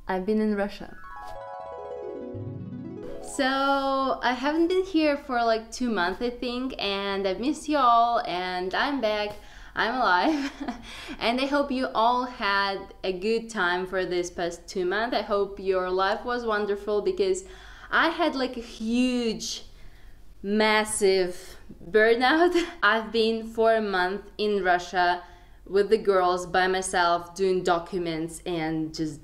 I've been in Russia. So I haven't been here for like 2 months, I think, and I've missed y'all, and I'm back. I'm alive. And I hope you all had a good time for this past 2 months. I hope your life was wonderful, because I had like a huge, massive burnout. I've been for a month in Russia with the girls by myself, doing documents and just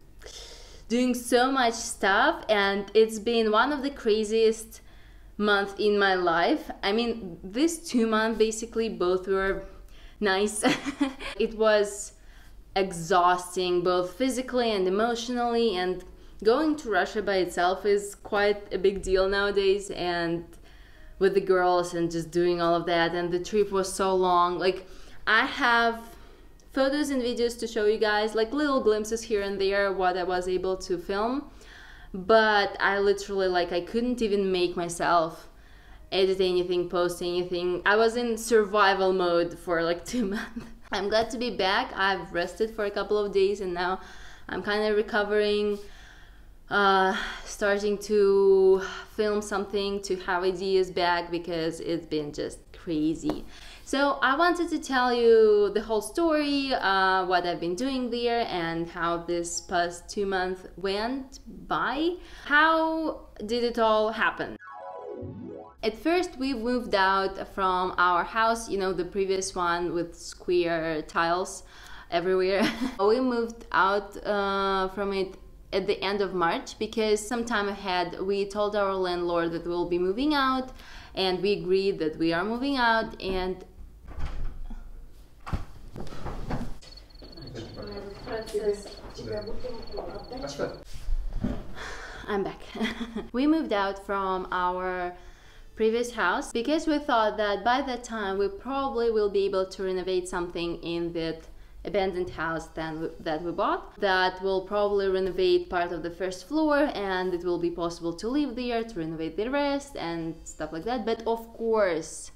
doing so much stuff, and it's been one of the craziest months in my life. I mean, these 2 months basically both were nice. It was exhausting both physically and emotionally, and going to Russia by itself is quite a big deal nowadays, and with the girls and just doing all of that, and the trip was so long. Like, I have photos and videos to show you guys, like little glimpses here and there what I was able to film, but I literally, like, I couldn't even make myself edit anything, post anything. I was in survival mode for like 2 months. I'm glad to be back. I've rested for a couple of days, and now I'm kind of recovering, starting to film something, to have ideas back, because it's been just crazy. So I wanted to tell you the whole story, what I've been doing there, and how this past 2 months went by. How did it all happen? At first, we moved out from our house, you know, the previous one with square tiles everywhere. We moved out from it at the end of March, because sometime ahead we told our landlord that we'll be moving out, and we agreed that we are moving out. And I'm back. We moved out from our previous house because we thought that by that time we probably will be able to renovate something in that abandoned house that we bought. That will probably renovate part of the first floor, and it will be possible to live there, to renovate the rest and stuff like that. But of course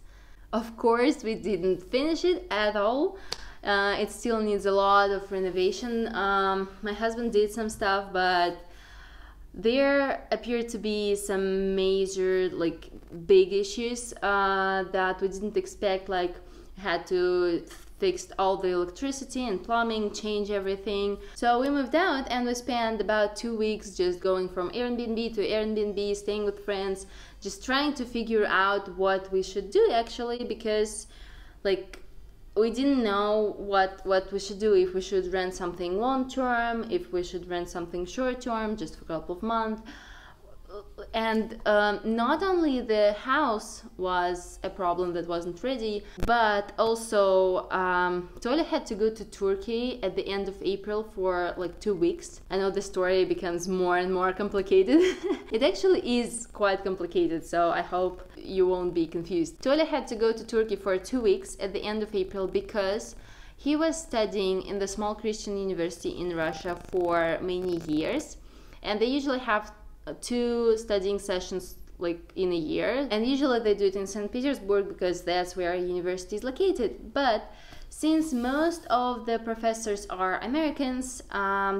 we didn't finish it at all. It still needs a lot of renovation. My husband did some stuff, but there appeared to be some major, like, big issues that we didn't expect. Like, had to fix all the electricity and plumbing, change everything. So we moved out, and we spent about 2 weeks just going from Airbnb to Airbnb, staying with friends, just trying to figure out what we should do actually, because, like, we didn't know what we should do, if we should rent something long-term, if we should rent something short-term, just for a couple of months. And not only the house was a problem that wasn't ready, but also Toля had to go to Turkey at the end of April for like 2 weeks. I know the story becomes more and more complicated. It actually is quite complicated, so I hope you won't be confused. Toля had to go to Turkey for 2 weeks at the end of April because he was studying in the small Christian university in Russia for many years, and they usually have 2 studying sessions like in a year, and usually they do it in St. Petersburg because that's where university is located. But since most of the professors are Americans,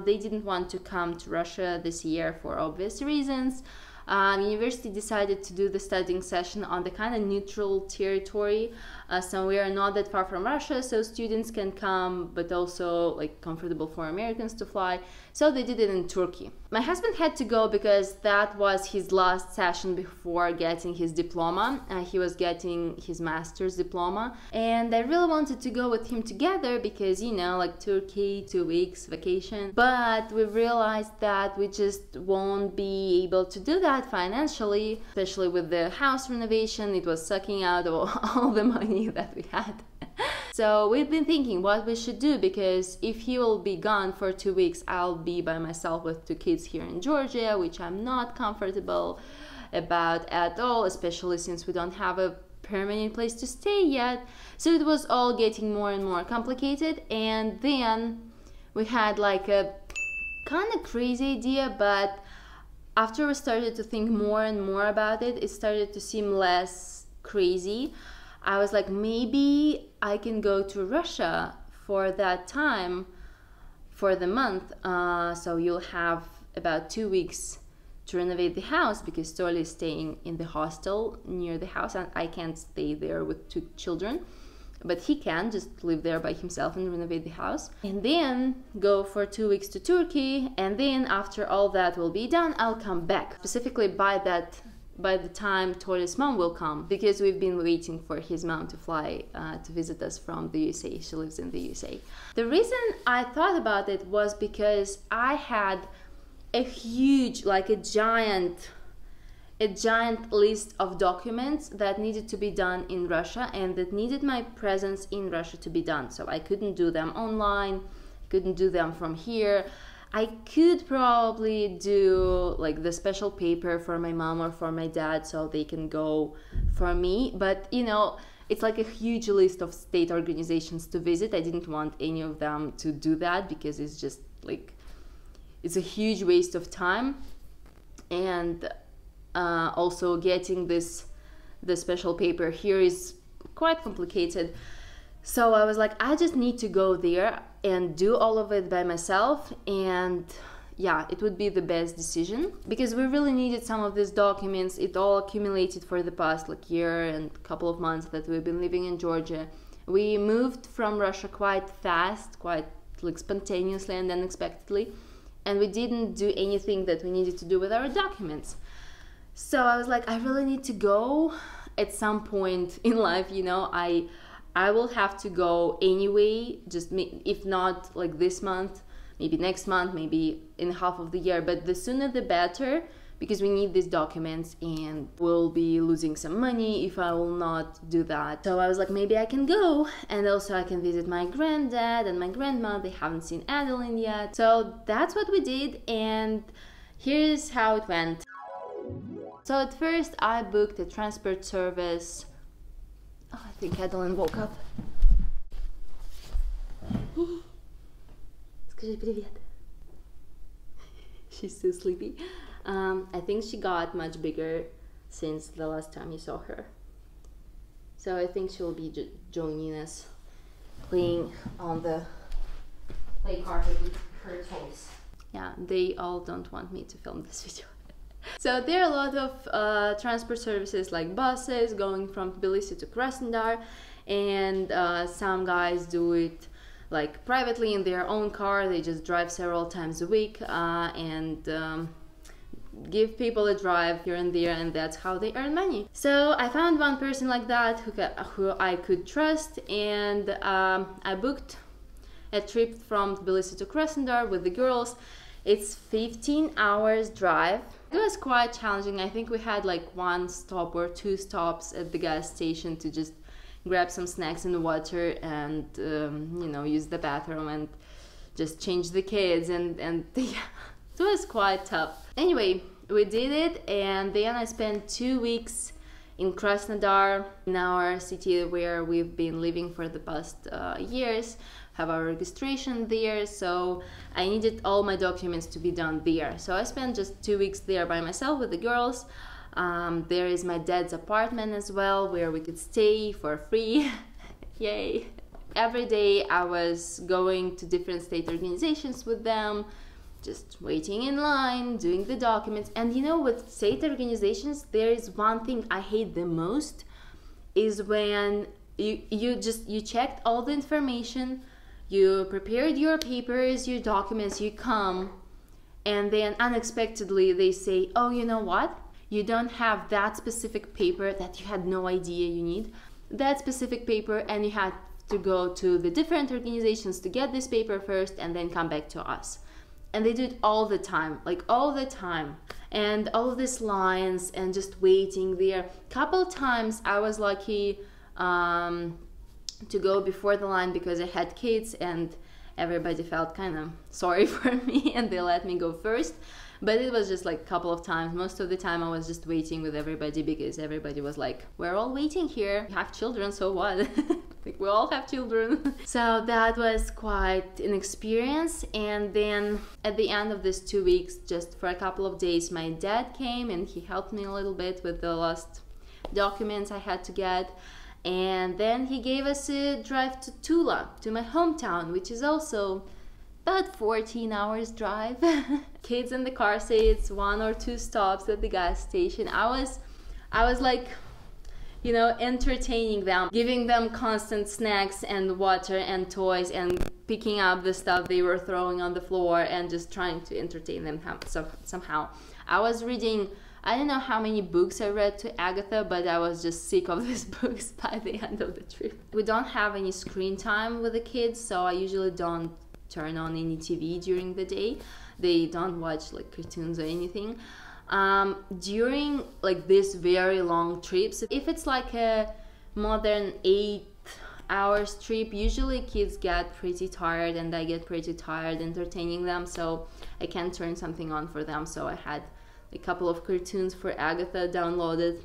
they didn't want to come to Russia this year for obvious reasons. University decided to do the studying session on the kind of neutral territory, somewhere not that far from Russia, so students can come, but also like comfortable for Americans to fly. So they did it in Turkey. My husband had to go because that was his last session before getting his diploma. He was getting his master's diploma, and I really wanted to go with him together because, you know, like Turkey, 2 weeks vacation. But we realized that we just won't be able to do that financially, especially with the house renovation. It was sucking out all the money that we had. So we've been thinking what we should do, because if he will be gone for 2 weeks, I'll be by myself with 2 kids here in Georgia, which I'm not comfortable about at all, especially since we don't have a permanent place to stay yet. So it was all getting more and more complicated, and then we had like a kind of crazy idea, but after we started to think more and more about it, it started to seem less crazy. I was like, maybe I can go to Russia for that time, for the month, so you'll have about 2 weeks to renovate the house because Tolly is staying in the hostel near the house, and I can't stay there with 2 children. But he can just live there by himself and renovate the house. And then go for 2 weeks to Turkey. And then after all that will be done, I'll come back. Specifically by the time Tolly's mom will come, because we've been waiting for his mom to fly to visit us from the USA. She lives in the USA. The reason I thought about it was because I had a huge, like a giant list of documents that needed to be done in Russia and that needed my presence in Russia to be done. So I couldn't do them online, couldn't do them from here. I could probably do like the special paper for my mom or for my dad so they can go for me, but you know, it's like a huge list of state organizations to visit. I didn't want any of them to do that because it's just like, it's a huge waste of time. And also getting the special paper here is quite complicated. So I was like, I just need to go there and do all of it by myself, and yeah, it would be the best decision because we really needed some of these documents. It all accumulated for the past like year and couple of months that we've been living in Georgia. We moved from Russia quite fast, quite like spontaneously and unexpectedly, and we didn't do anything that we needed to do with our documents. So I was like, I really need to go at some point in life, you know, I will have to go anyway, just if not like this month, maybe next month, maybe in half of the year, but the sooner the better, because we need these documents and we'll be losing some money if I will not do that. So I was like, maybe I can go, and also I can visit my granddad and my grandma. They haven't seen Adeline yet. So that's what we did, and here's how it went. So at first I booked a transport service. Oh, I think Adeline woke up. Скажи привет. She's so sleepy. I think she got much bigger since the last time you saw her. So I think she'll be joining us, playing on the play carpet with her toys. Yeah, they all don't want me to film this video. So there are a lot of transport services like buses going from Tbilisi to Krasnodar, and some guys do it like privately in their own car. They just drive several times a week and give people a drive here and there, and that's how they earn money. So I found one person like that who I could trust, and I booked a trip from Tbilisi to Krasnodar with the girls. It's 15 hours drive. It was quite challenging. I think we had like 1 stop or 2 stops at the gas station to just grab some snacks and water and you know, use the bathroom and just change the kids, and yeah, it was quite tough. Anyway, we did it, and then I spent 2 weeks in Krasnodar, in our city where we've been living for the past years, have our registration there, so I needed all my documents to be done there. So I spent just 2 weeks there by myself with the girls. There is my dad's apartment as well, where we could stay for free. Yay! Every day I was going to different state organizations with them, just waiting in line, doing the documents. And you know, with state organizations, there is one thing I hate the most, is when you checked all the information, you prepared your papers, your documents, you come, and then unexpectedly they say, oh, you know what? You don't have that specific paper that you had no idea you need. That specific paper, and you had to go to the different organizations to get this paper first and then come back to us. And they do it all the time, like all the time. And all of these lines and just waiting there. Couple times I was lucky to go before the line because I had kids and everybody felt kind of sorry for me and they let me go first. But it was just like a couple of times. Most of the time I was just waiting with everybody because everybody was like, we're all waiting here. We have children, so what? Like, we all have children. So that was quite an experience. And then at the end of this 2 weeks, just for a couple of days, my dad came and he helped me a little bit with the last documents I had to get. And then he gave us a drive to Tula, to my hometown, which is also about 14 hours drive. Kids in the car seats, 1 or 2 stops at the gas station. I was like, you know, entertaining them, giving them constant snacks and water and toys, and picking up the stuff they were throwing on the floor and just trying to entertain them somehow. I was reading, I don't know how many books I read to Agatha, but I was just sick of these books by the end of the trip. We don't have any screen time with the kids, so I usually don't turn on any TV during the day. They don't watch like cartoons or anything. During like this very long trips, if it's like a more than 8 hours trip, usually kids get pretty tired and I get pretty tired entertaining them, so I can't turn something on for them. So I had a couple of cartoons for Agatha downloaded,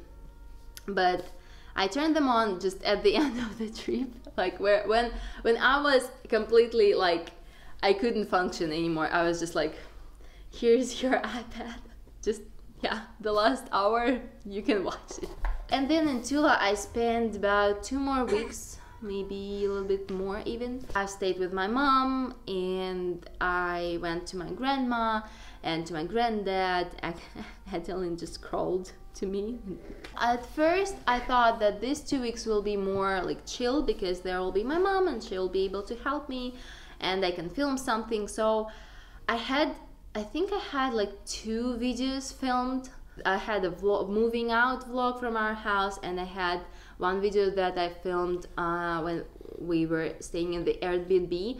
but I turned them on just at the end of the trip, like when I was completely like I couldn't function anymore. I was just like, here's your iPad, just yeah, the last hour you can watch it. And then in Tula I spent about 2 more weeks, maybe a little bit more even. I stayed with my mom and I went to my grandma and to my granddad. Adeline just crawled to me. At first I thought that these 2 weeks will be more like chill because there will be my mom and she'll be able to help me and I can film something. So I think I had like 2 videos filmed. I had a vlog, moving out vlog from our house, and I had one video that I filmed when we were staying in the Airbnb.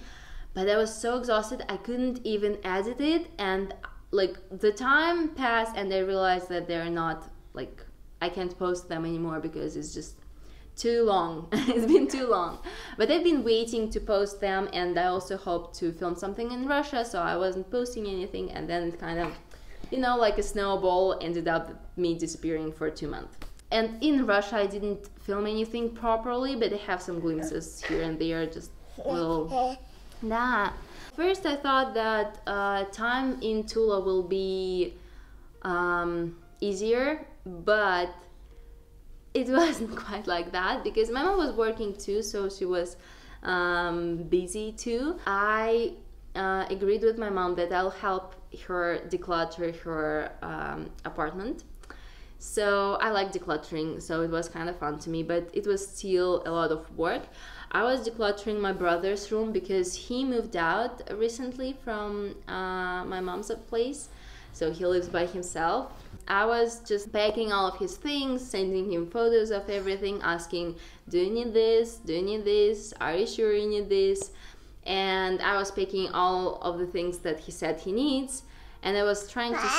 But I was so exhausted I couldn't even edit it, and like the time passed and I realized that they're not like, I can't post them anymore because it's just too long. It's been too long. But I've been waiting to post them, and I also hope to film something in Russia, so I wasn't posting anything, and then it kind of, you know, like a snowball, ended up me disappearing for 2 months. And in Russia I didn't film anything properly, but I have some glimpses here and there, just little. Nah. First I thought that time in Tula will be easier, but it wasn't quite like that because my mom was working too, so she was busy too. I agreed with my mom that I'll help her declutter her apartment. So I like decluttering, so it was kind of fun to me, but it was still a lot of work. I was decluttering my brother's room because he moved out recently from my mom's place, so he lives by himself. I was just packing all of his things, sending him photos of everything, asking, do you need this? Do you need this? Are you sure you need this? And I was picking all of the things that he said he needs, and I was trying to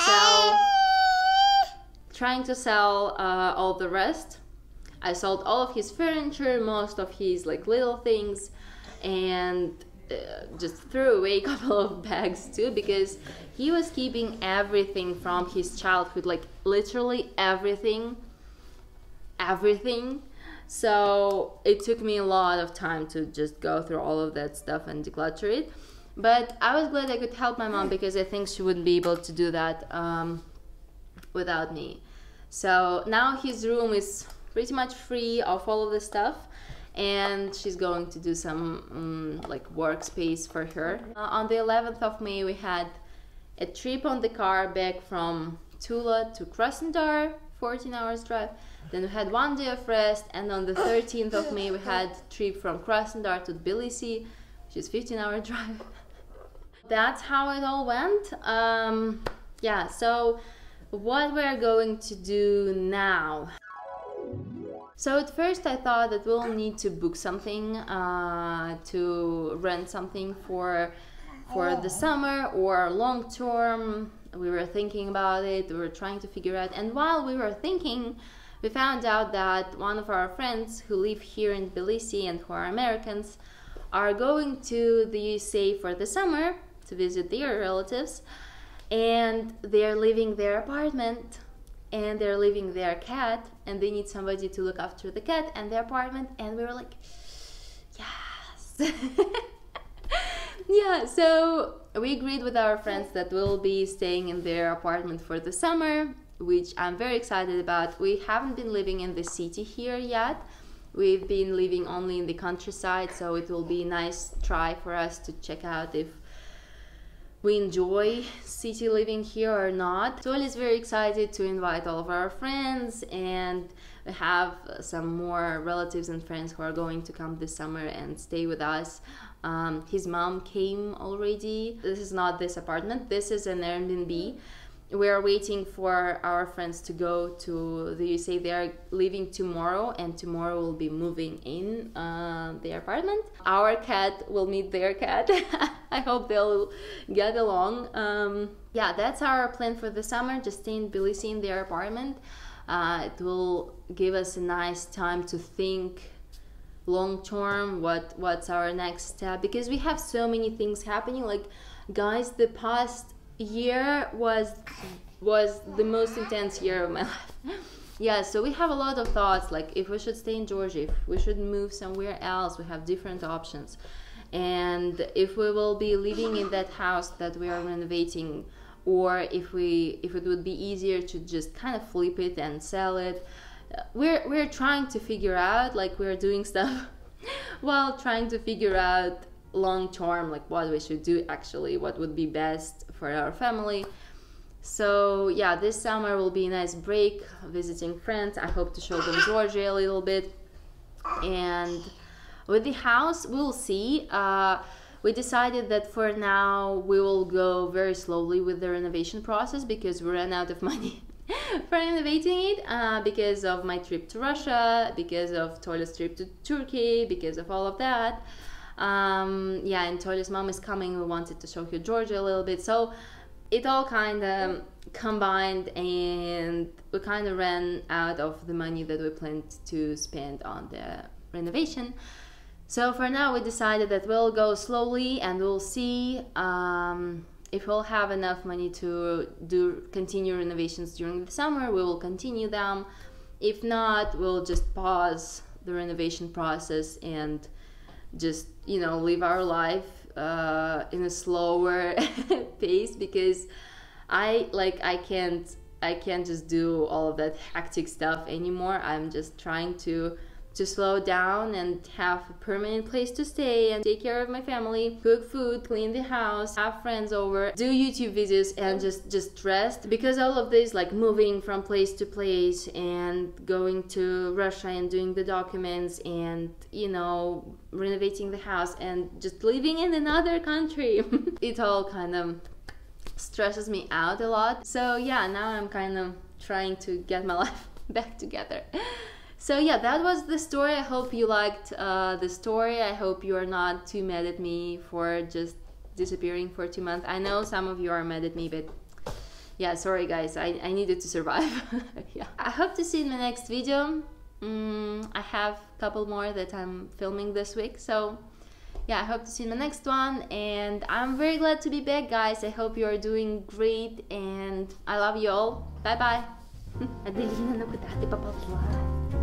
sell all the rest. I sold all of his furniture, most of his like little things, and just threw away a couple of bags too, because he was keeping everything from his childhood, like literally everything. So it took me a lot of time to just go through all of that stuff and declutter it. But I was glad I could help my mom because I think she wouldn't be able to do that without me. So now his room is pretty much free of all of the stuff, and she's going to do some like workspace for her. On the 11th of May we had a trip on the car back from Tula to Krasnodar, 14 hours drive. Then we had 1 day of rest, and on the 13th of May we had a trip from Krasnodar to Tbilisi, which is 15-hour drive. That's how it all went. Yeah, so what we're going to do now. So at first I thought that we'll need to book something, to rent something for the summer or long term. We were thinking about it, we were trying to figure out, and while we were thinking, we found out that one of our friends who live here in Tbilisi and who are Americans are going to the USA for the summer to visit their relatives, and they're leaving their apartment and they're leaving their cat, and they need somebody to look after the cat and their apartment, and we were like, yes. Yeah, so we agreed with our friends that we'll be staying in their apartment for the summer, which I'm very excited about. We haven't been living in the city here yet. We've been living only in the countryside, so it will be a nice try for us to check out if we enjoy city living here or not. Tol is very excited to invite all of our friends, and we have some more relatives and friends who are going to come this summer and stay with us. His mom came already. This is not this apartment, this is an Airbnb. We are waiting for our friends to go to the USA. They are leaving tomorrow, and tomorrow we'll be moving in their apartment. Our cat will meet their cat. I hope they'll get along. Yeah, that's our plan for the summer, just stay in Tbilisi in their apartment. It will give us a nice time to think long term what's our next step, because we have so many things happening. Like, guys, the past year was the most intense year of my life. Yeah, so we have a lot of thoughts, like if we should stay in Georgia, if we should move somewhere else. We have different options, and if we will be living in that house that we are renovating, or if it would be easier to just kind of flip it and sell it. We're trying to figure out, like, we're doing stuff while trying to figure out long term, like what we should do actually, what would be best for our family. So yeah, this summer will be a nice break, visiting friends. I hope to show them Georgia a little bit. And with the house, we'll see. We decided that for now we will go very slowly with the renovation process, because we ran out of money for renovating it, because of my trip to Russia, because of Tolya's trip to Turkey, because of all of that. Yeah, and Tolya's mom is coming. We wanted to show her Georgia a little bit, so it all kind of combined, and we kind of ran out of the money that we planned to spend on the renovation. So for now we decided that we'll go slowly, and we'll see if we'll have enough money to continue renovations during the summer. We will continue them. If not, we'll just pause the renovation process and just, you know, live our life in a slower pace, because I can't just do all of that hectic stuff anymore. I'm just trying to slow down and have a permanent place to stay and take care of my family, cook food, clean the house, have friends over, do YouTube videos, and just rest. Because all of this, like moving from place to place and going to Russia and doing the documents and, you know, renovating the house and just living in another country, it all kind of stresses me out a lot. So yeah, now I'm kind of trying to get my life back together. So yeah, that was the story. I hope you liked the story. I hope you are not too mad at me for just disappearing for 2 months. I know some of you are mad at me, but yeah, sorry guys, I needed to survive. Yeah. I hope to see you in my next video. I have a couple more that I'm filming this week, so yeah, I hope to see you in the next one. And I'm very glad to be back, guys. I hope you are doing great, and I love you all. Bye bye. Аделина, ну куда ты поползла?